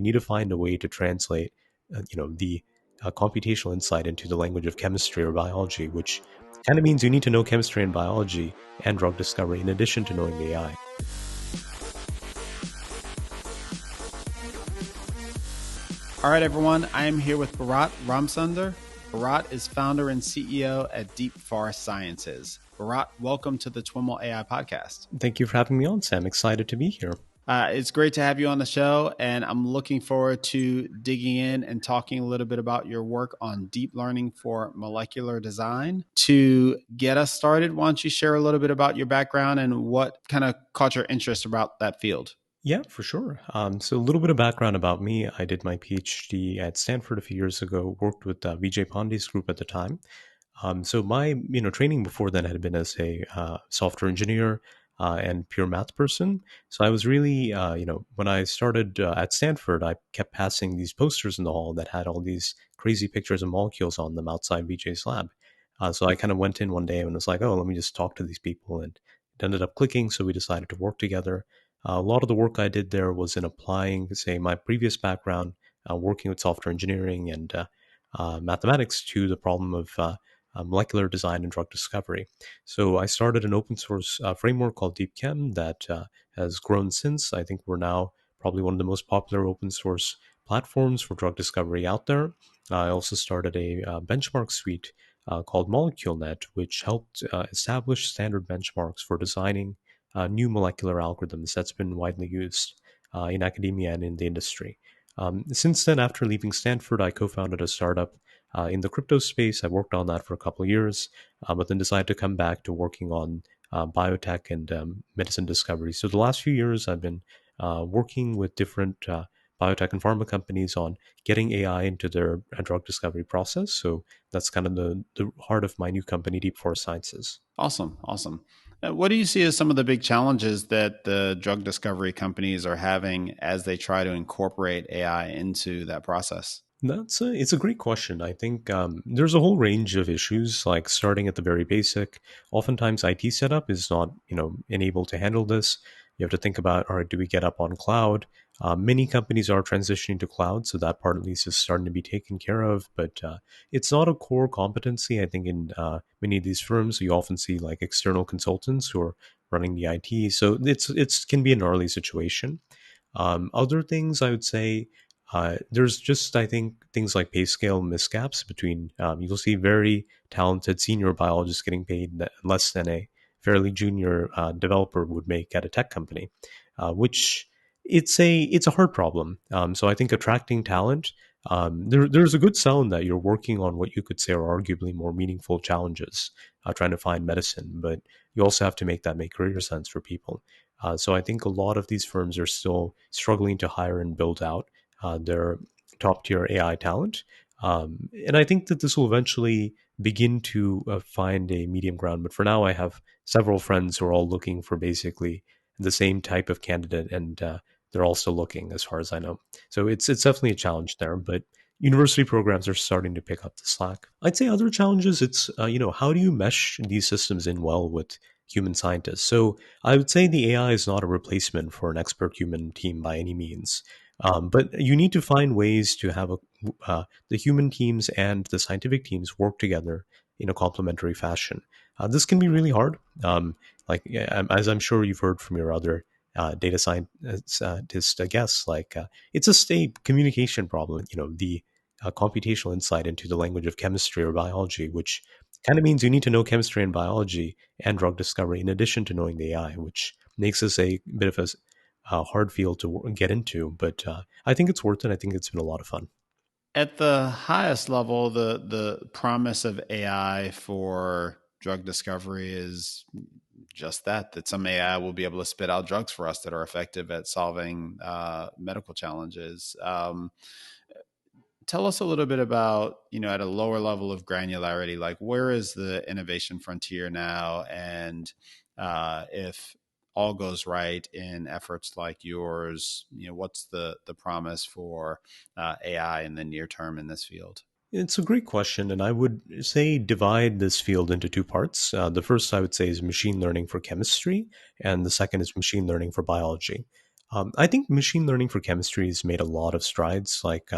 you need to find a way to translate, the computational insight into the language of chemistry or biology, which kind of means you need to know chemistry and biology and drug discovery in addition to knowing AI. All right, everyone. I am here with Bharat Ramsunder. Bharat is founder and CEO at Deep Forest Sciences. Bharat, welcome to the TWIML AI podcast. Thank you for having me on, Sam. Excited to be here. It's great to have you on the show, and I'm looking forward to digging in and talking a little bit about your work on deep learning for molecular design. To get us started, why don't you share a little bit about your background and what kind of caught your interest about that field? Yeah, for sure. So a little bit of background about me. I did my PhD at Stanford a few years ago, worked with Vijay Pandey's group at the time. So my training before then had been as a software engineer and pure math person. So I was really when I started at Stanford, I kept passing these posters in the hall that had all these crazy pictures of molecules on them outside Vijay's lab. So I kind of went in one day and was like, oh, let me just talk to these people, and it ended up clicking. So we decided to work together. A lot of the work I did there was in applying, say, my previous background, working with software engineering and mathematics to the problem of molecular design and drug discovery. So I started an open source framework called DeepChem that has grown since. I think we're now probably one of the most popular open source platforms for drug discovery out there. I also started a benchmark suite called MoleculeNet, which helped establish standard benchmarks for designing new molecular algorithms that's been widely used in academia and in the industry. Since then, after leaving Stanford, I co-founded a startup in the crypto space. I worked on that for a couple of years, but then decided to come back to working on biotech and medicine discovery. So the last few years, I've been working with different biotech and pharma companies on getting AI into their drug discovery process. So that's kind of the heart of my new company, Deep Forest Sciences. Awesome. What do you see as some of the big challenges that the drug discovery companies are having as they try to incorporate AI into that process? It's a great question. I think there's a whole range of issues, like starting at the very basic. Oftentimes, IT setup is not enabled to handle this. You have to think about, all right, do we get up on cloud? Many companies are transitioning to cloud, so that part at least is starting to be taken care of. But it's not a core competency. I think in many of these firms, you often see like external consultants who are running the IT. So it's can be a gnarly situation. Other things I would say, there's just, I think, things like pay scale misgaps between, you'll see very talented senior biologists getting paid less than a fairly junior developer would make at a tech company, which it's a hard problem. So I think attracting talent, there's a good sound that you're working on what you could say are arguably more meaningful challenges, trying to find medicine, but you also have to make that make career sense for people. So I think a lot of these firms are still struggling to hire and build out their top tier AI talent. And I think that this will eventually begin to find a medium ground. But for now, I have several friends who are all looking for basically the same type of candidate, and they're all still looking, as far as I know. So it's definitely a challenge there, but university programs are starting to pick up the slack. I'd say other challenges, it's how do you mesh these systems in well with human scientists? So I would say the AI is not a replacement for an expert human team by any means. But you need to find ways to have the human teams and the scientific teams work together in a complementary fashion. This can be really hard. As I'm sure you've heard from your other data scientist guests, it's a state communication problem. The computational insight into the language of chemistry or biology, which kind of means you need to know chemistry and biology and drug discovery in addition to knowing the AI, which makes this a bit of a hard field to get into. But I think it's worth it. I think it's been a lot of fun. At the highest level, the promise of AI for drug discovery is just that some AI will be able to spit out drugs for us that are effective at solving medical challenges. Tell us a little bit about, at a lower level of granularity, like where is the innovation frontier now? And if all goes right in efforts like yours, what's the promise for AI in the near term in this field? It's a great question, and I would say divide this field into two parts. The first I would say is machine learning for chemistry, and the second is machine learning for biology. I think machine learning for chemistry has made a lot of strides. Like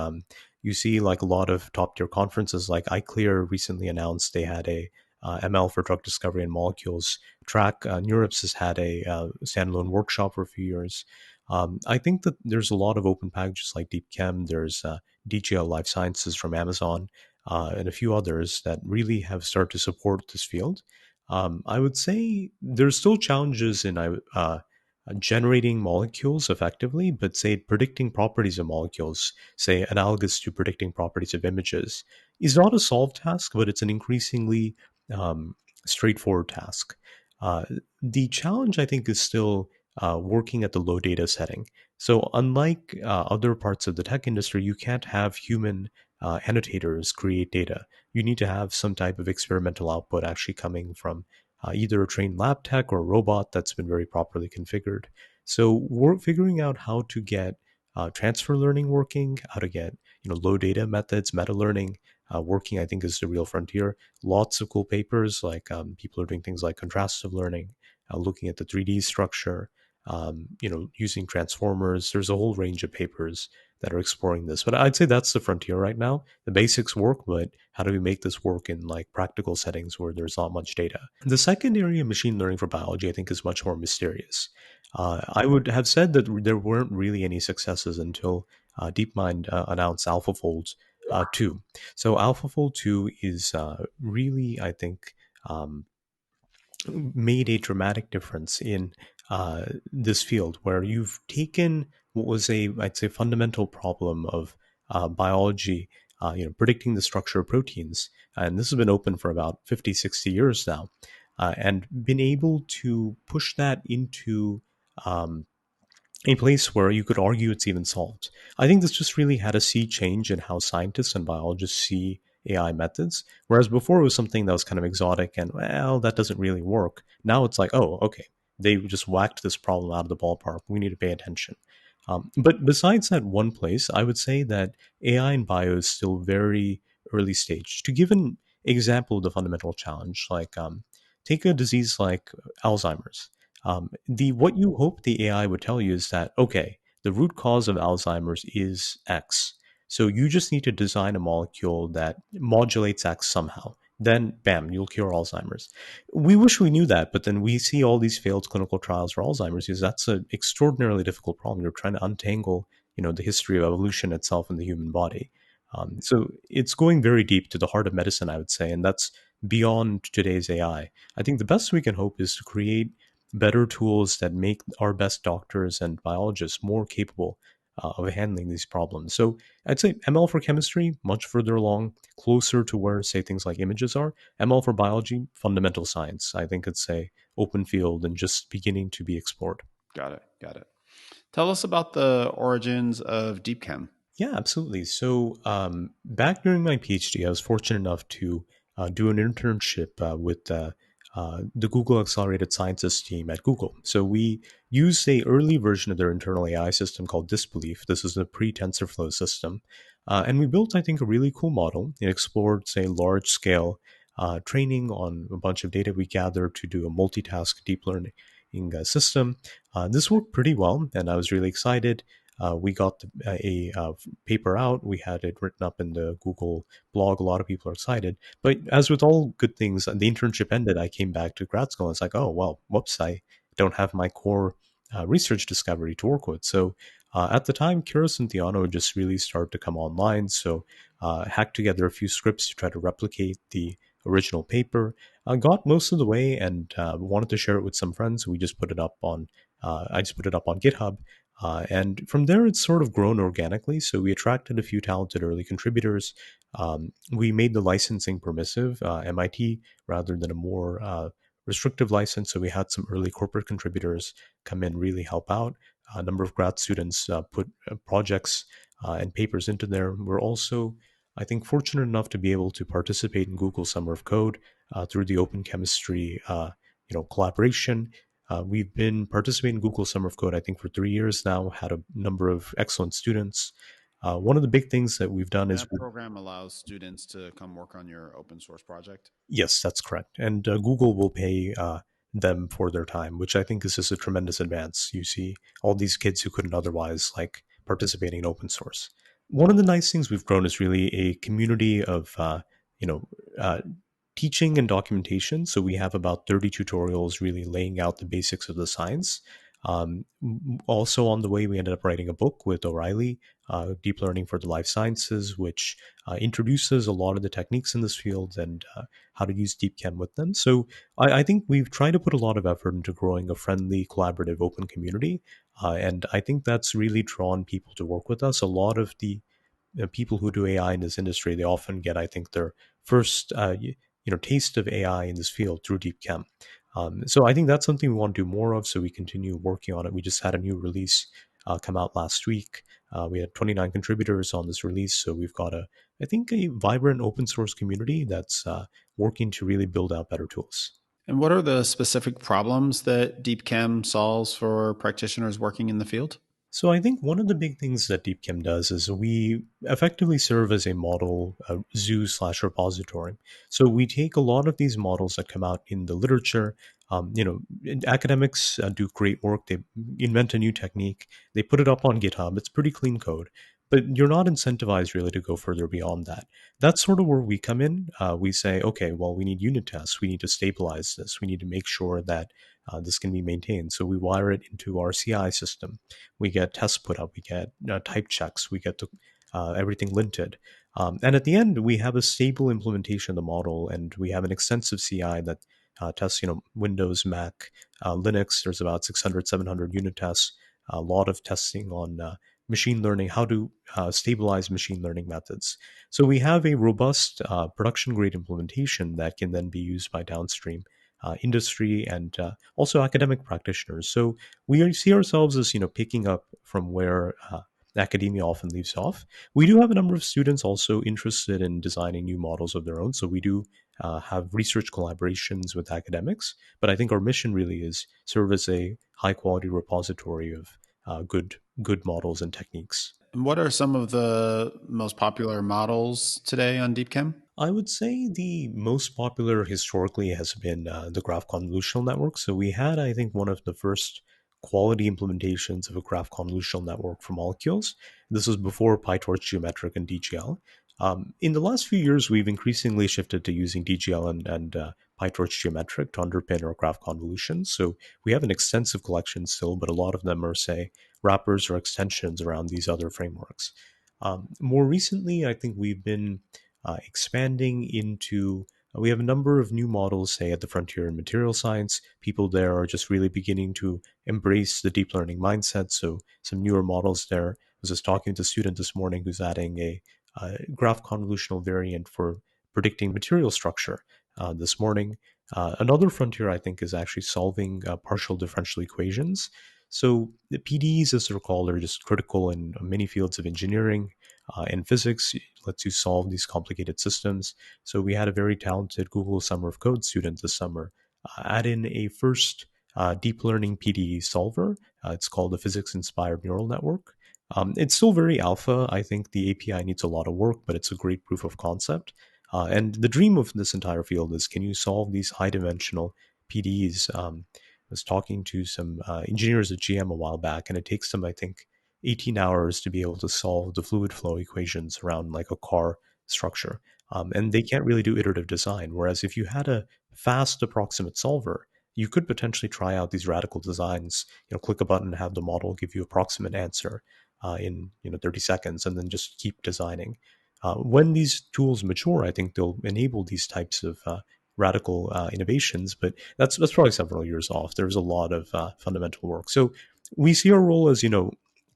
you see, like a lot of top tier conferences, like iClear recently announced they had a ML for drug discovery and molecules track. NeurIPS has had a standalone workshop for a few years. I think that there's a lot of open packages like DeepChem. There's DGL Life Sciences from Amazon and a few others that really have started to support this field. I would say there's still challenges in generating molecules effectively, but say predicting properties of molecules, say analogous to predicting properties of images, is not a solved task, but it's an increasingly um, straightforward task. Uh, the challenge, I think, is still working at the low data setting. So, unlike other parts of the tech industry, you can't have human annotators create data. You need to have some type of experimental output actually coming from either a trained lab tech or a robot that's been very properly configured. So we're figuring out how to get transfer learning working, how to get low data methods, meta learning working. I think is the real frontier. Lots of cool papers like people are doing things like contrastive learning, looking at the 3D structure. Using transformers. There's a whole range of papers that are exploring this. But I'd say that's the frontier right now. The basics work, but how do we make this work in like practical settings where there's not much data? The second area, machine learning for biology, I think is much more mysterious. I would have said that there weren't really any successes until DeepMind announced AlphaFold 2. So AlphaFold 2 is really, I think, um, made a dramatic difference in this field where you've taken what was I'd say, fundamental problem of biology, predicting the structure of proteins. And this has been open for about 50, 60 years now, and been able to push that into um, a place where you could argue it's even solved. I think this just really had a sea change in how scientists and biologists see AI methods. Whereas before it was something that was kind of exotic and, well, that doesn't really work. Now it's like, oh, okay, they just whacked this problem out of the ballpark. We need to pay attention. But besides that one place, I would say that AI in bio is still very early stage. To give an example of the fundamental challenge, like take a disease like Alzheimer's. The what you hope the AI would tell you is that okay, the root cause of Alzheimer's is X. So you just need to design a molecule that modulates X somehow. Then, bam, you'll cure Alzheimer's. We wish we knew that, but then we see all these failed clinical trials for Alzheimer's because that's an extraordinarily difficult problem. You're trying to untangle, the history of evolution itself in the human body. So it's going very deep to the heart of medicine, I would say, and that's beyond today's AI. I think the best we can hope is to create better tools that make our best doctors and biologists more capable of handling these problems. So I'd say ML for chemistry, much further along, closer to where, say, things like images are. ML for biology, fundamental science. I think it's a open field and just beginning to be explored. Got it. Got it. Tell us about the origins of DeepChem. Yeah, absolutely. So back during my PhD, I was fortunate enough to do an internship with the Google Accelerated Sciences team at Google. So we used a early version of their internal AI system called Disbelief. This is a pre-TensorFlow system. And we built, I think, a really cool model. It explored, say, large-scale training on a bunch of data we gathered to do a multitask deep learning system. This worked pretty well, and I was really excited. We got a paper out. We had it written up in the Google blog. A lot of people are excited. But as with all good things, the internship ended. I came back to grad school. And it's like, oh, well, whoops, I don't have my core research discovery to work with. So at the time, Keras and Theano just really started to come online. So hacked together a few scripts to try to replicate the original paper. Got most of the way and wanted to share it with some friends. We just put it up on. I just put it up on GitHub. And from there, it's sort of grown organically. So we attracted a few talented early contributors. We made the licensing permissive, MIT, rather than a more restrictive license. So we had some early corporate contributors come in, really help out. A number of grad students put projects and papers into there. We're also, I think, fortunate enough to be able to participate in Google Summer of Code through the Open Chemistry, collaboration. We've been participating in Google Summer of Code, I think, for 3 years now, had a number of excellent students. One of the big things that we've done is, That program allows students to come work on your open source project. yes, that's correct. And Google will pay them for their time, which I think is just a tremendous advance. You see all these kids who couldn't otherwise like participating in open source. One of the nice things we've grown is really a community of you know uh, teaching and documentation. So we have about 30 tutorials really laying out the basics of the science. Also, on the way, we ended up writing a book with O'Reilly, Deep Learning for the Life Sciences, which introduces a lot of the techniques in this field and how to use deep chem with them. So I think we've tried to put a lot of effort into growing a friendly, collaborative, open community. And I think that's really drawn people to work with us. A lot of the people who do AI in this industry, they often get, I think, their first taste of AI in this field through Deep Chem. So I think that's something we want to do more of. So we continue working on it. We just had a new release come out last week. We had 29 contributors on this release, so we've got I think, a vibrant open source community that's working to really build out better tools. And what are the specific problems that DeepChem solves for practitioners working in the field? So I think one of the big things that DeepChem does is we effectively serve as a model zoo slash repository. So we take a lot of these models that come out in the literature. Academics do great work. They invent a new technique. They put it up on GitHub. It's pretty clean code, but you're not incentivized really to go further beyond that. That's sort of where we come in. We say, okay, well, we need unit tests. We need to stabilize this. We need to make sure that this can be maintained. So we wire it into our CI system. We get tests put up, we get type checks, we get everything linted. And at the end, we have a stable implementation of the model, and we have an extensive CI that tests, Windows, Mac, Linux. There's about 600, 700 unit tests, a lot of testing on machine learning, how to stabilize machine learning methods. So we have a robust production grade implementation that can then be used by downstream industry and also academic practitioners. So we see ourselves as picking up from where academia often leaves off. We do have a number of students also interested in designing new models of their own. So we do have research collaborations with academics, but I think our mission really is serve as a high quality repository of good models and techniques. And what are some of the most popular models today on DeepChem? I would say the most popular historically has been the graph convolutional network. So we had, I think, one of the first quality implementations of a graph convolutional network for molecules. This was before PyTorch Geometric and DGL. In the last few years, we've increasingly shifted to using DGL and PyTorch Geometric to underpin our graph convolutions. So we have an extensive collection still, but a lot of them are, say, wrappers or extensions around these other frameworks. More recently, I think we've been expanding into we have a number of new models, say, at the frontier in material science. People there are just really beginning to embrace the deep learning mindset. So some newer models there. I was just talking to a student this morning who's adding a graph convolutional variant for predicting material structure this morning. Another frontier, I think, is actually solving partial differential equations. So the PDEs, as they're called, are just critical in many fields of engineering and physics. It lets you solve these complicated systems. So we had a very talented Google Summer of Code student this summer add in a first deep learning PDE solver. It's called the Physics Inspired Neural Network. It's still very alpha. I think the API needs a lot of work, but it's a great proof of concept. And the dream of this entire field is, can you solve these high dimensional PDEs? I was talking to some engineers at GM a while back, and it takes them, I think, 18 hours to be able to solve the fluid flow equations around like a car structure. And they can't really do iterative design. Whereas if you had a fast approximate solver, you could potentially try out these radical designs. Click a button and have the model give you approximate answer in 30 seconds, and then just keep designing. When these tools mature, I think they'll enable these types of radical innovations, but that's probably several years off. There's a lot of fundamental work. So we see our role as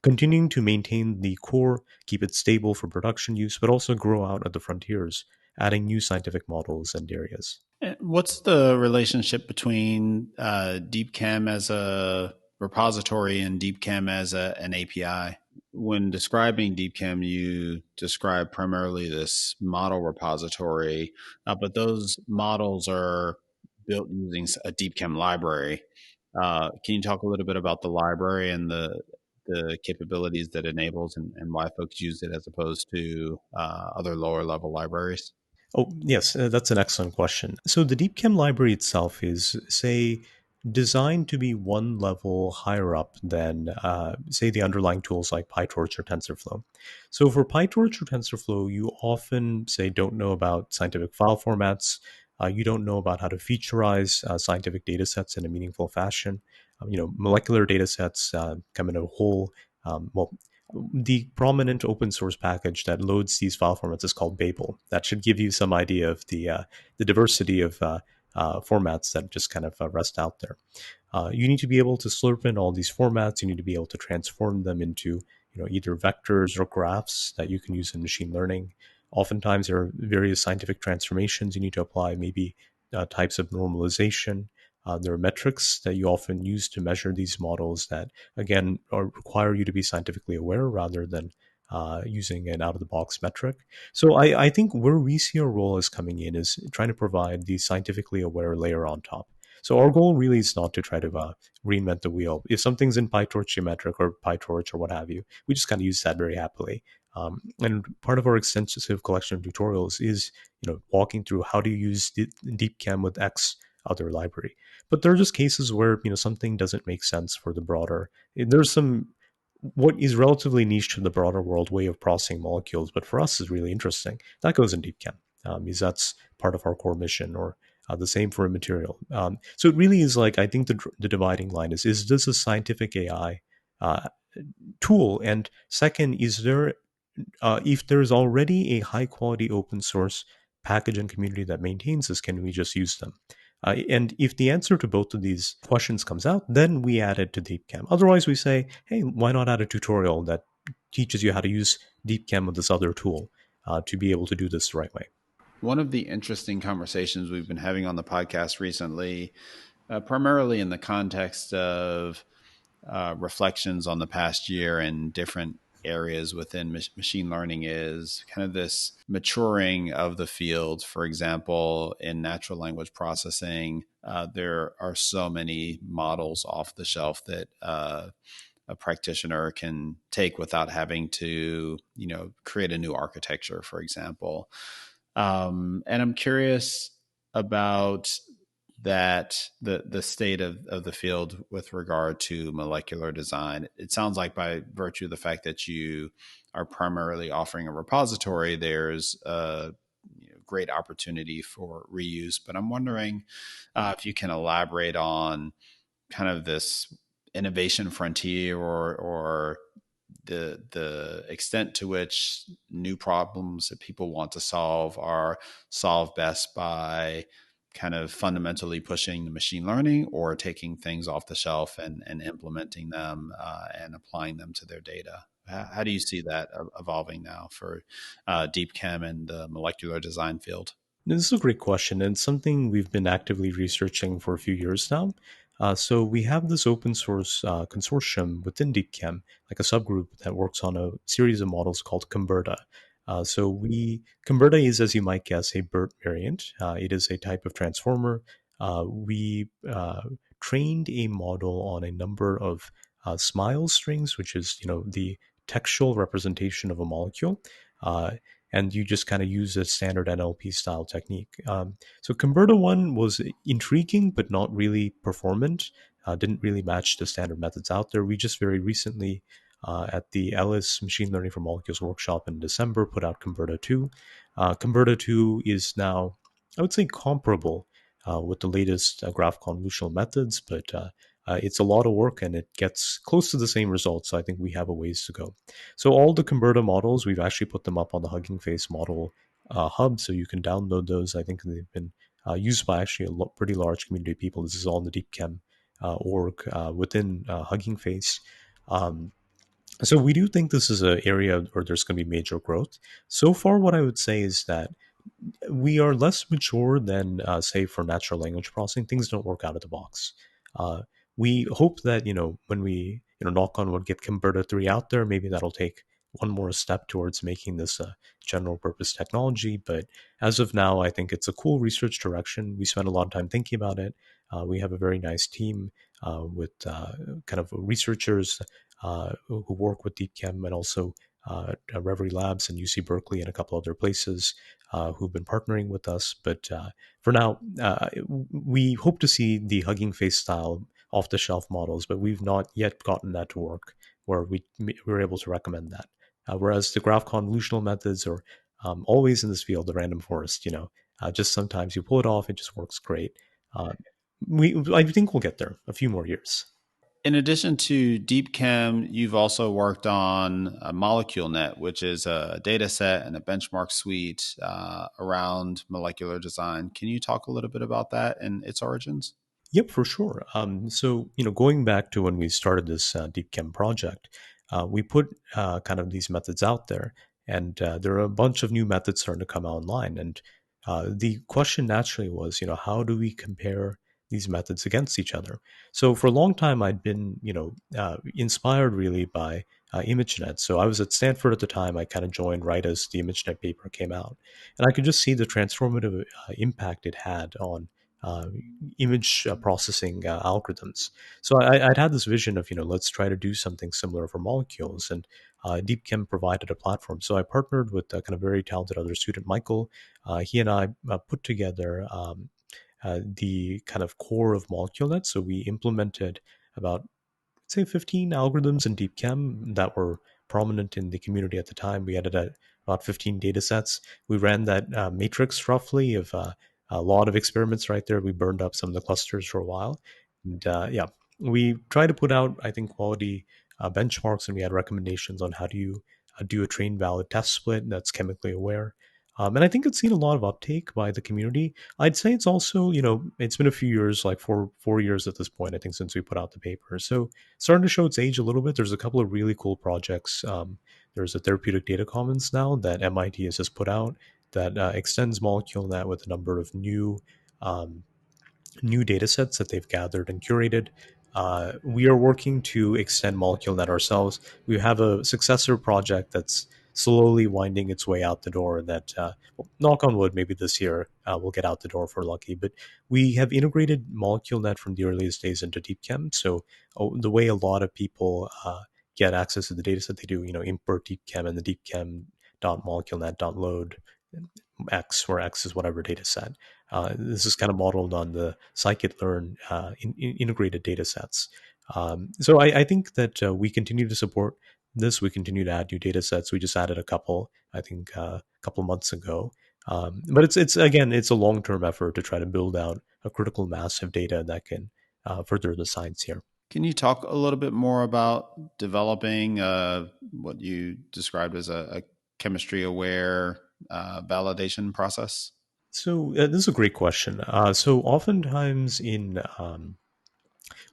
continuing to maintain the core, keep it stable for production use, but also grow out at the frontiers, adding new scientific models and areas. What's the relationship between DeepChem as a repository and DeepChem as an API? When describing DeepChem, you describe primarily this model repository, but those models are built using a DeepChem library. Can you talk a little bit about the library and the capabilities that enables and why folks use it as opposed to other lower level libraries? Oh, yes, that's an excellent question. So the DeepChem library itself is, say, designed to be one level higher up than, say, the underlying tools like PyTorch or TensorFlow. So for PyTorch or TensorFlow, you often say don't know about scientific file formats. You don't know about how to featureize scientific data sets in a meaningful fashion. Molecular data sets come in a whole, well, the prominent open source package that loads these file formats is called Babel. That should give you some idea of the diversity of formats that just kind of rest out there. You need to be able to slurp in all these formats. You need to be able to transform them into either vectors or graphs that you can use in machine learning. Oftentimes, there are various scientific transformations you need to apply, maybe types of normalization. There are metrics that you often use to measure these models that, again, require you to be scientifically aware rather than using an out of the box metric. So I think where we see our role as coming in is trying to provide the scientifically aware layer on top. So our goal really is not to try to reinvent the wheel. If something's in PyTorch Geometric or PyTorch or what have you, we just kind of use that very happily. And part of our extensive collection of tutorials is, walking through how to use DeepCam with X other library. But there are just cases where something doesn't make sense for the broader. There's some what is relatively niche to the broader world way of processing molecules, but for us is really interesting. That goes in DeepChem, because that's part of our core mission, or the same for a material. So it really is like, I think the dividing line is this a scientific AI uh, tool? And second, is there if there's already a high quality open source package and community that maintains this, can we just use them? And if the answer to both of these questions comes out, then we add it to DeepCam. Otherwise, we say, hey, why not add a tutorial that teaches you how to use DeepCam with this other tool to be able to do this the right way? One of the interesting conversations we've been having on the podcast recently, primarily in the context of reflections on the past year and different areas within machine learning, is kind of this maturing of the field. For example, in natural language processing, there are so many models off the shelf that a practitioner can take without having to, create a new architecture, for example. And I'm curious about the state of the field with regard to molecular design. It sounds like, by virtue of the fact that you are primarily offering a repository, there's a great opportunity for reuse. But I'm wondering if you can elaborate on kind of this innovation frontier, or the extent to which new problems that people want to solve are solved best by kind of fundamentally pushing the machine learning, or taking things off the shelf and implementing them and applying them to their data. How do you see that evolving now for deep chem and the molecular design field? This is a great question, and something we've been actively researching for a few years now. So we have this open source consortium within DeepChem, like a subgroup that works on a series of models called Comberta. Comberta is, as you might guess, a BERT variant. It is a type of transformer. We trained a model on a number of SMILE strings, which is the textual representation of a molecule. And you just kind of use a standard NLP style technique. So Converter 1 was intriguing, but not really performant. Didn't really match the standard methods out there. We just very recently, at the Ellis Machine Learning for Molecules workshop in December, put out Converter 2. Converter 2 is now, I would say, comparable with the latest graph convolutional methods, but it's a lot of work and it gets close to the same results. So I think we have a ways to go. So all the Converter models, we've actually put them up on the Hugging Face model hub, so you can download those. I think they've been used by actually a pretty large community of people. This is all in the DeepChem org within Hugging Face. So we do think this is an area where there's going to be major growth. So far, what I would say is that we are less mature than, say, for natural language processing. Things don't work out of the box. Uh, we hope that when we knock on wood get Converter 3 out there, maybe that'll take one more step towards making this a general purpose technology. But as of now, I think it's a cool research direction. We spend a lot of time thinking about it. We have a very nice team with kind of researchers who work with DeepChem, and also Reverie Labs and UC Berkeley and a couple other places who've been partnering with us. But for now, we hope to see the Hugging Face style off the shelf models, but we've not yet gotten that to work where we're able to recommend that. Whereas the graph convolutional methods are always in this field, the random forest, just sometimes you pull it off, it just works great. Uh, I think we'll get there a few more years. In addition to DeepChem, you've also worked on a MoleculeNet, which is a data set and a benchmark suite around molecular design. Can you talk a little bit about that and its origins? Yep, for sure. So, going back to when we started this Deep Chem project, we put kind of these methods out there, and there are a bunch of new methods starting to come online. And the question naturally was, how do we compare these methods against each other? So, for a long time, I'd been, inspired really by ImageNet. So, I was at Stanford at the time. I kind of joined right as the ImageNet paper came out, and I could just see the transformative impact it had on uh, image processing algorithms. So I'd had this vision of, let's try to do something similar for molecules, and DeepChem provided a platform. So I partnered with a kind of very talented other student, Michael. He and I put together the kind of core of MoleculeNet. So we implemented about say 15 algorithms in DeepChem that were prominent in the community at the time. We had about 15 data sets. We ran that matrix roughly of a lot of experiments right there. We burned up some of the clusters for a while. And yeah, we tried to put out, I think, quality benchmarks, and we had recommendations on how do you do a train valid test split that's chemically aware. And I think it's seen a lot of uptake by the community. I'd say it's also, it's been a few years, like four years at this point, I think, since we put out the paper. So starting to show its age a little bit. There's a couple of really cool projects. There's a therapeutic data commons now that MIT has just put out that extends MoleculeNet with a number of um, new data sets that they've gathered and curated. We are working to extend MoleculeNet ourselves. We have a successor project that's slowly winding its way out the door that, well, knock on wood, maybe this year we'll get out the door if we're lucky. But we have integrated MoleculeNet from the earliest days into DeepChem. So the way a lot of people get access to the data set, they do, import DeepChem and the DeepChem.moleculenet.load X, where X is whatever data set. This is kind of modeled on the scikit-learn integrated data sets. So I think that we continue to support this. We continue to add new data sets. We just added a couple, I think, a couple months ago. But it's again, it's a long-term effort to try to build out a critical mass of data that can further the science here. Can you talk a little bit more about developing what you described as a chemistry aware validation process? So this is a great question. So oftentimes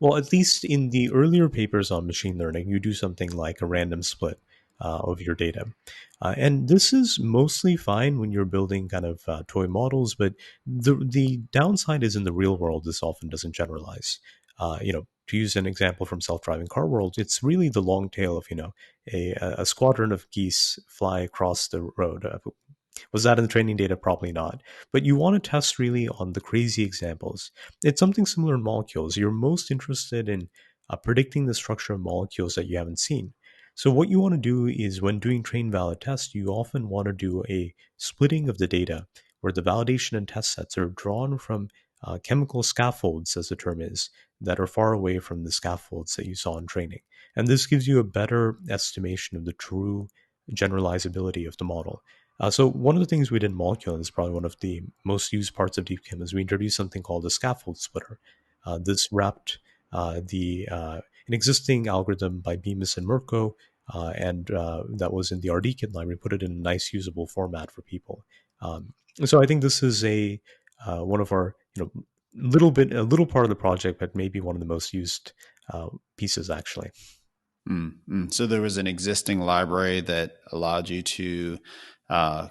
well, at least in the earlier papers on machine learning, you do something like a random split of your data. And this is mostly fine when you're building kind of toy models, but the downside is in the real world, this often doesn't generalize. To use an example from self-driving car world, it's really the long tail of, a squadron of geese fly across the road. Was that in the training data? Probably not. But you want to test really on the crazy examples. It's something similar in molecules. You're most interested in predicting the structure of molecules that you haven't seen. So what you want to do is when doing train valid tests, you often want to do a splitting of the data where the validation and test sets are drawn from chemical scaffolds, as the term is, that are far away from the scaffolds that you saw in training. And this gives you a better estimation of the true generalizability of the model. So one of the things we did in Molecule, and is probably one of the most used parts of DeepChem, is we introduced something called a scaffold splitter. This wrapped the an existing algorithm by Bemis and Mirko, and that was in the RDKit library. Put it in a nice, usable format for people. So I think this is a one of our a little part of the project, but maybe one of the most used pieces actually. Mm-hmm. So there was an existing library that allowed you to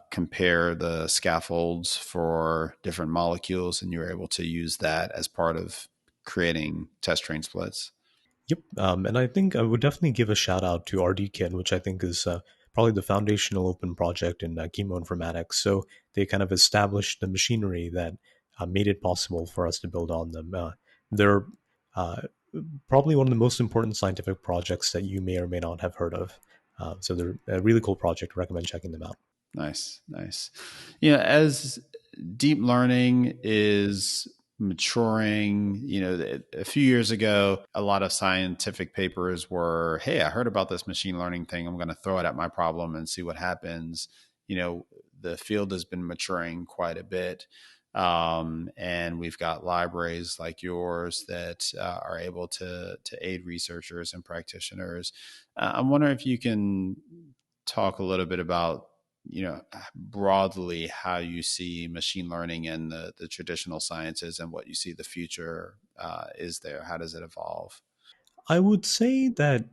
compare the scaffolds for different molecules, and you were able to use that as part of creating test train splits. Yep. And I think I would definitely give a shout out to RDKit, which I think is probably the foundational open project in chemoinformatics. So they kind of established the machinery that made it possible for us to build on them. They're uh, probably one of the most important scientific projects that you may or may not have heard of. So they're a really cool project. Recommend checking them out. Nice, nice. As deep learning is maturing, a few years ago, a lot of scientific papers were, hey, I heard about this machine learning thing. I'm going to throw it at my problem and see what happens. You know, the field has been maturing quite a bit. And we've got libraries like yours that are able to aid researchers and practitioners. I'm wondering if you can talk a little bit about broadly how you see machine learning and the traditional sciences and what you see the future is there. How does it evolve? I would say that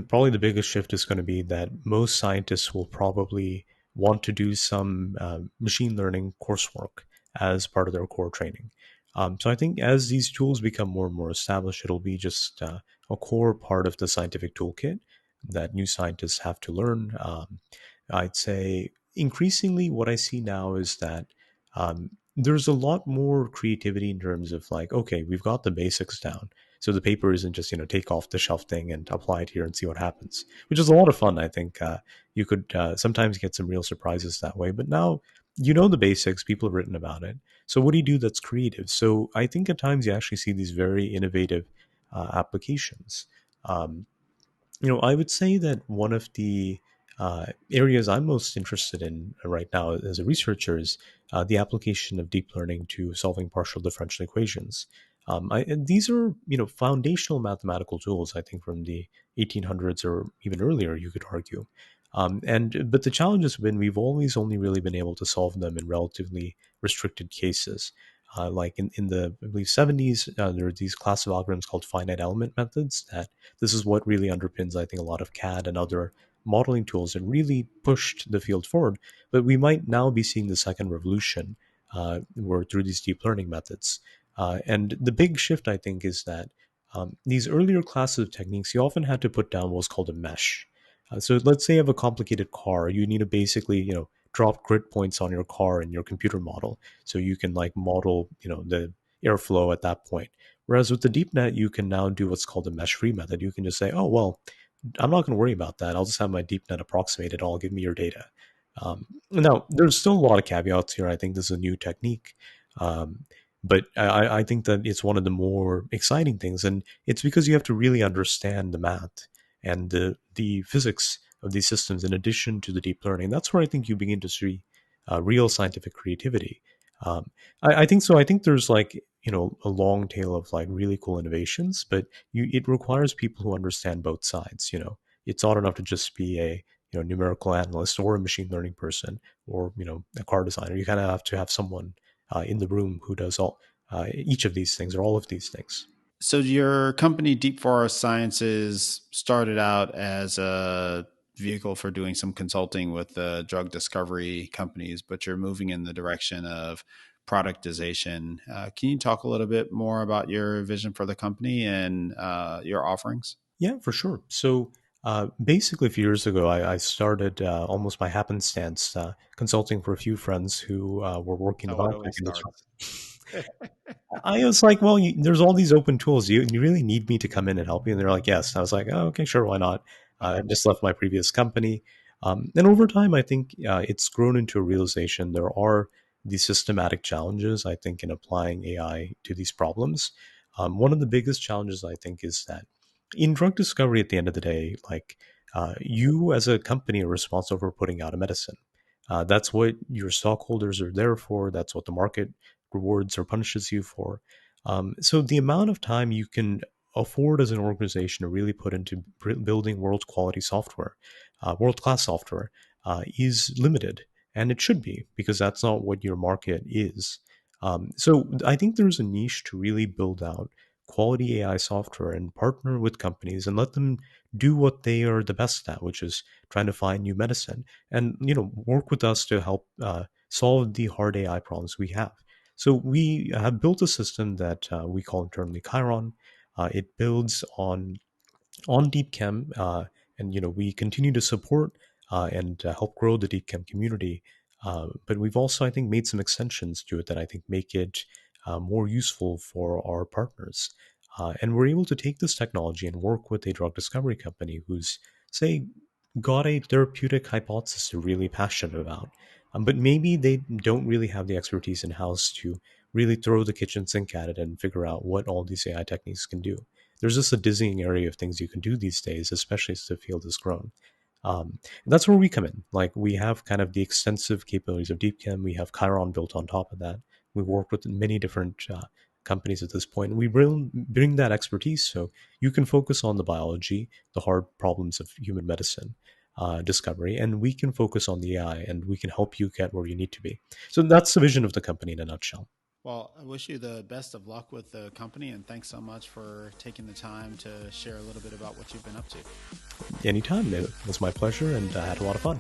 probably the biggest shift is going to be that most scientists will probably want to do some machine learning coursework as part of their core training. So I think as these tools become more and more established, it'll be just a core part of the scientific toolkit that new scientists have to learn. I'd say increasingly what I see now is that there's a lot more creativity in terms of like, okay, we've got the basics down, so the paper isn't just take off the shelf thing and apply it here and see what happens, which is a lot of fun. I think you could sometimes get some real surprises that way. But now the basics, people have written about it. So what do you do that's creative? So I think at times you actually see these very innovative applications. Um, I would say that one of the areas I'm most interested in right now as a researcher is the application of deep learning to solving partial differential equations. And these are, foundational mathematical tools. I think from the 1800s or even earlier, you could argue. But the challenge has been we've always only really been able to solve them in relatively restricted cases. Like in the, I believe, 70s, there are these class of algorithms called finite element methods that this is what really underpins, I think, a lot of CAD and other modeling tools and really pushed the field forward. But we might now be seeing the second revolution where through these deep learning methods. And the big shift, I think, is that these earlier classes of techniques, you often had to put down what's called a mesh. So let's say you have a complicated car, you need to basically, drop grid points on your car in your computer model so you can like model, the airflow at that point. Whereas with the deep net, you can now do what's called a mesh free method. You can just say, oh, well, I'm not going to worry about that. I'll just have my deep net approximate it all. Give me your data. Now, there's still a lot of caveats here. I think this is a new technique. Um, but I think that it's one of the more exciting things. And it's because you have to really understand the math and the physics of these systems in addition to the deep learning. That's where I think you begin to see real scientific creativity. Um, I think so. I think there's like, a long tail of like really cool innovations, but it requires people who understand both sides. It's not enough to just be a numerical analyst or a machine learning person or a car designer. You kind of have to have someone in the room who does all each of these things or all of these things. So your company, Deep Forest Sciences, started out as a vehicle for doing some consulting with drug discovery companies, but you're moving in the direction of productization. Can you talk a little bit more about your vision for the company and your offerings? Yeah, for sure. So basically, a few years ago, I started almost by happenstance consulting for a few friends who were working in the How it biotech always industry. starts. I was like, well, there's all these open tools. You really need me to come in and help you? And they're like, yes. And I was like, oh, okay, sure, why not? I just left my previous company. And over time, I think it's grown into a realization there are these systematic challenges, I think, in applying AI to these problems. One of the biggest challenges, I think, is that in drug discovery, at the end of the day, like you as a company are responsible for putting out a medicine. That's what your stockholders are there for. That's what the market rewards or punishes you for. So the amount of time you can afford as an organization to really put into building world quality software, world class software, is limited, and it should be because that's not what your market is. So I think there's a niche to really build out quality AI software and partner with companies and let them do what they are the best at, which is trying to find new medicine, and work with us to help solve the hard AI problems we have. So we have built a system that we call internally Chiron. It builds on DeepChem, and we continue to support and help grow the DeepChem community. But we've also, I think, made some extensions to it that I think make it more useful for our partners. And we're able to take this technology and work with a drug discovery company who's, say, got a therapeutic hypothesis they're really passionate about. But maybe they don't really have the expertise in house to really throw the kitchen sink at it and figure out what all these AI techniques can do. There's just a dizzying area of things you can do these days, especially as the field has grown. And that's where we come in. Like we have kind of the extensive capabilities of DeepChem. We have Chiron built on top of that. We work with many different companies at this point. We bring that expertise so you can focus on the biology, the hard problems of human medicine discovery, and we can focus on the AI and we can help you get where you need to be. So that's the vision of the company in a nutshell. Well, I wish you the best of luck with the company, and thanks so much for taking the time to share a little bit about what you've been up to. Anytime. It was my pleasure and I had a lot of fun.